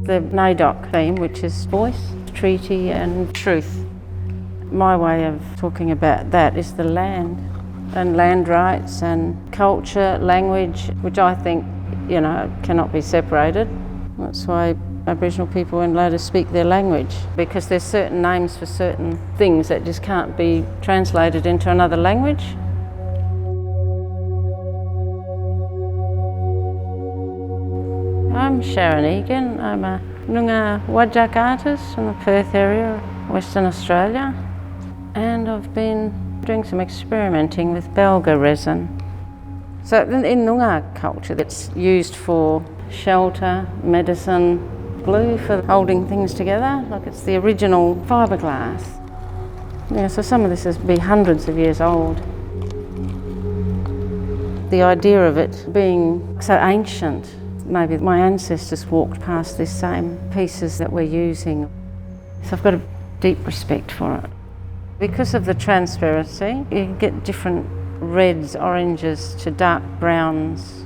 The NAIDOC theme, which is voice, treaty and truth. My way of talking about that is the land and land rights and culture, language, which I think, cannot be separated. That's why Aboriginal people weren't allowed to speak their language, because there's certain names for certain things that just can't be translated into another language. I'm Sharyn Egan. I'm a Noongar Whadjuk artist from the Perth area, Western Australia. And I've been doing some experimenting with balga resin. So in Noongar culture, it's used for shelter, medicine, glue for holding things together. Like it's the original fiberglass. Yeah, so some of this has been hundreds of years old. The idea of it being so ancient, maybe my ancestors walked past these same pieces that we're using. So I've got a deep respect for it. Because of the transparency, you can get different reds, oranges to dark browns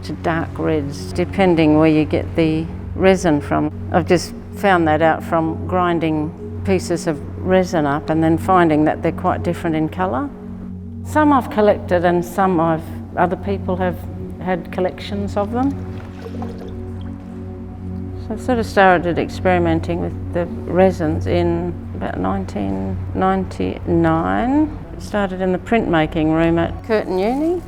to dark reds, depending where you get the resin from. I've just found that out from grinding pieces of resin up and then finding that they're quite different in colour. Some I've collected and some other people have had collections of them. So I sort of started experimenting with the resins in about 1999. Started in the printmaking room at Curtin Uni,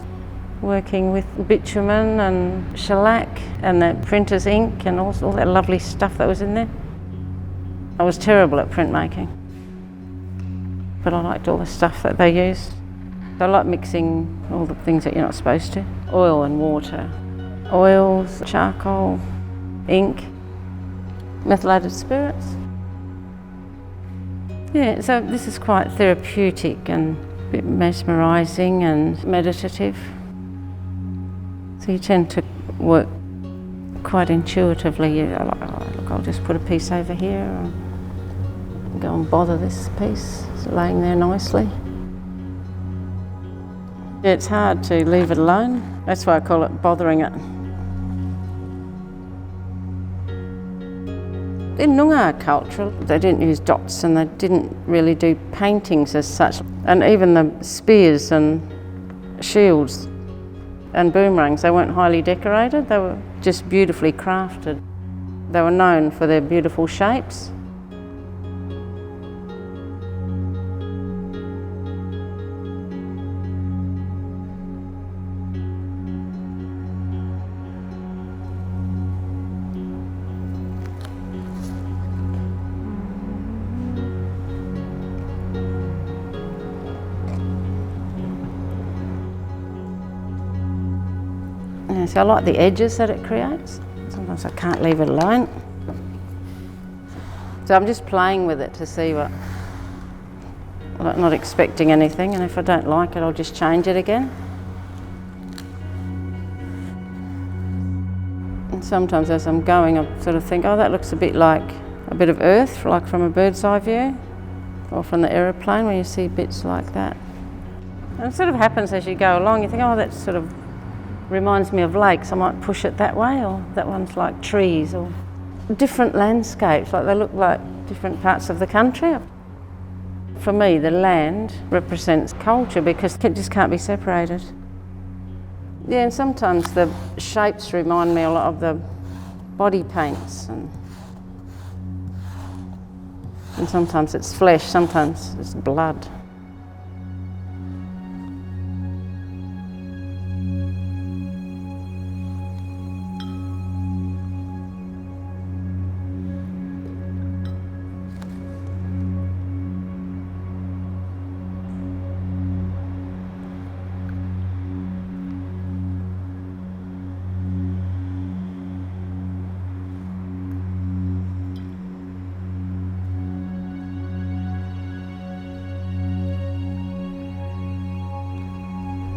working with bitumen and shellac and the printer's ink and all that lovely stuff that was in there. I was terrible at printmaking, but I liked all the stuff that they used. I like mixing all the things that you're not supposed to. Oil and water. Oils, charcoal, ink, methylated spirits. Yeah, so this is quite therapeutic and a bit mesmerising and meditative. So you tend to work quite intuitively. You're like, oh, look, I'll just put a piece over here and go and bother this piece. It's laying there nicely. Yeah, it's hard to leave it alone. That's why I call it bothering it. In Noongar culture, they didn't use dots and they didn't really do paintings as such. And even the spears and shields and boomerangs, they weren't highly decorated, they were just beautifully crafted. They were known for their beautiful shapes. Yeah, so I like the edges that it creates. Sometimes I can't leave it alone. So I'm just playing with it to see what, I'm not expecting anything, and if I don't like it, I'll just change it again. And sometimes as I'm going, I sort of think, oh, that looks a bit like a bit of earth, like from a bird's eye view, or from the aeroplane when you see bits like that. And it sort of happens as you go along. You think, oh, that sort of reminds me of lakes. I might push it that way, or that one's like trees, or different landscapes, like they look like different parts of the country. For me, the land represents culture because it just can't be separated. Yeah, and sometimes the shapes remind me a lot of the body paints, and sometimes it's flesh, sometimes it's blood.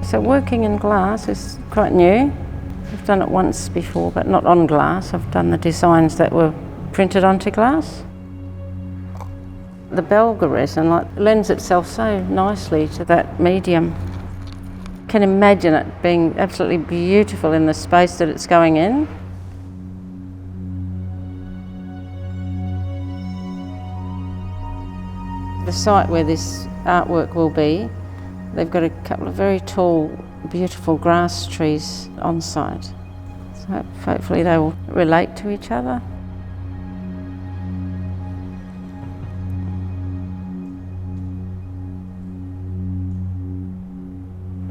So working in glass is quite new. I've done it once before, but not on glass. I've done the designs that were printed onto glass. The balga resin lends itself so nicely to that medium. You can imagine it being absolutely beautiful in the space that it's going in. The site where this artwork will be, they've got a couple of very tall, beautiful grass trees on site. So hopefully they will relate to each other.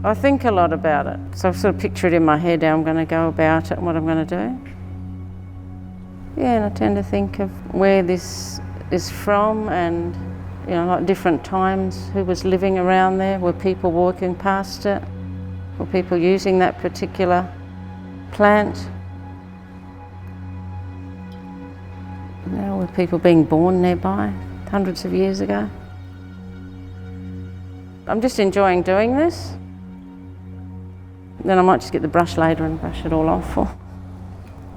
I think a lot about it, so I sort of picture it in my head how I'm going to go about it and what I'm going to do. Yeah, and I tend to think of where this is from and, you know, like different times, who was living around there, were people walking past it, were people using that particular plant? You know, were people being born nearby hundreds of years ago? I'm just enjoying doing this. Then I might just get the brush later and brush it all off or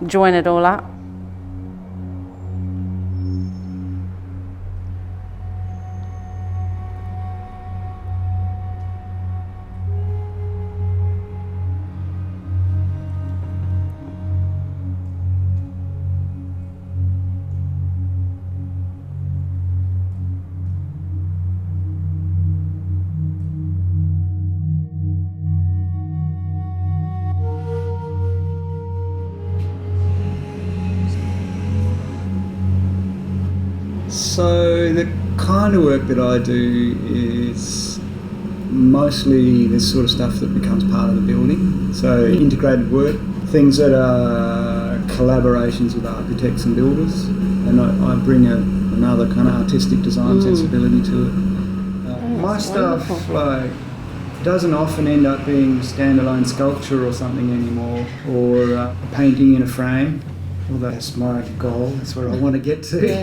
join it all up. So the kind of work that I do is mostly this sort of stuff that becomes part of the building. So integrated work, things that are collaborations with architects and builders, and I bring another kind of artistic design sensibility to it. My stuff doesn't often end up being standalone sculpture or something anymore, or a painting in a frame. Well, that's my goal. That's where I want to get to. Yeah.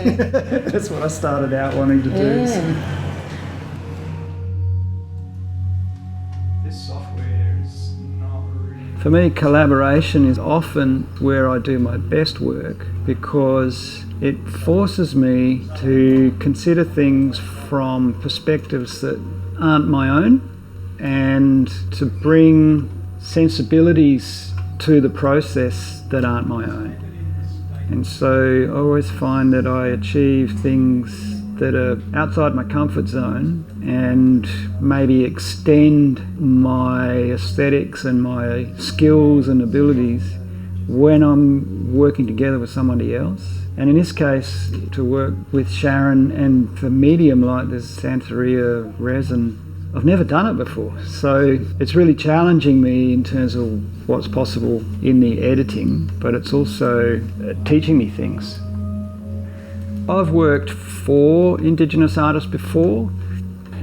That's what I started out wanting to do. So. This software is not really... For me, collaboration is often where I do my best work because it forces me to consider things from perspectives that aren't my own and to bring sensibilities to the process that aren't my own. And so I always find that I achieve things that are outside my comfort zone and maybe extend my aesthetics and my skills and abilities when I'm working together with somebody else. And in this case, to work with Sharyn and for medium like this Xanthorrea resin, I've never done it before, so it's really challenging me in terms of what's possible in the editing, but it's also teaching me things. I've worked for Indigenous artists before,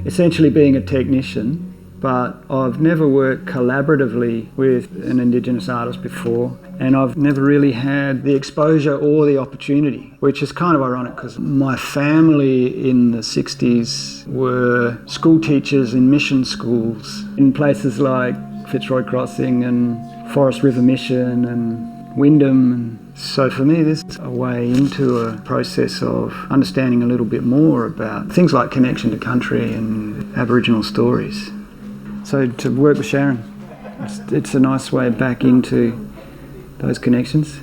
essentially being a technician, but I've never worked collaboratively with an Indigenous artist before, and I've never really had the exposure or the opportunity, which is kind of ironic because my family in the 60s were school teachers in mission schools in places like Fitzroy Crossing and Forest River Mission and Wyndham. And so for me, this is a way into a process of understanding a little bit more about things like connection to country and Aboriginal stories. So to work with Sharyn, it's a nice way back into those connections.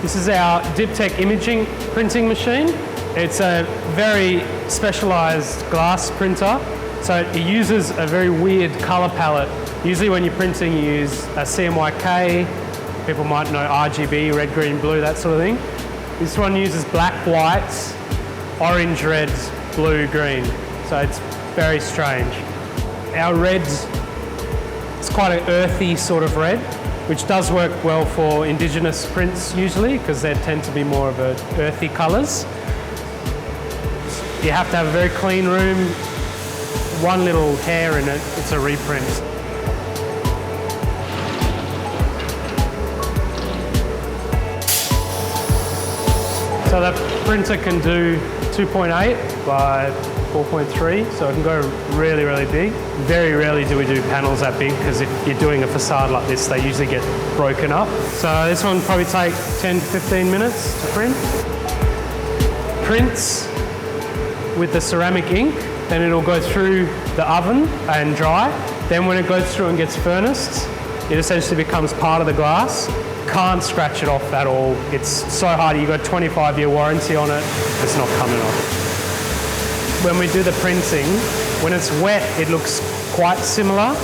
This is our Diptech imaging printing machine. It's a very specialised glass printer, so it uses a very weird colour palette. Usually when you're printing, you use a CMYK, people might know RGB, red, green, blue, that sort of thing. This one uses black, white, orange, red, blue, green, so it's very strange. Our red is quite an earthy sort of red, which does work well for Indigenous prints usually, because they tend to be more of a earthy colours. You have to have a very clean room. One little hair in it, it's a reprint. So the printer can do 2.8 by 4.3, so it can go really, really big. Very rarely do we do panels that big, because if you're doing a facade like this, they usually get broken up. So this one probably take 10 to 15 minutes to print. Prints with the ceramic ink, then it'll go through the oven and dry. Then when it goes through and gets furnaced, it essentially becomes part of the glass. Can't scratch it off at all. It's so hard. You've got a 25-year warranty on it. It's not coming off. When we do the printing, when it's wet, it looks quite similar.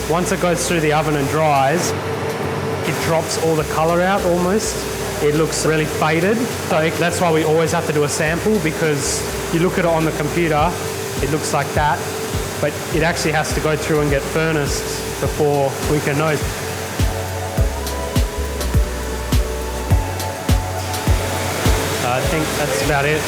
Once it goes through the oven and dries, it drops all the colour out almost. It looks really faded. So that's why we always have to do a sample, because you look at it on the computer, it looks like that, but it actually has to go through and get furnaced before we can know. I think that's about it.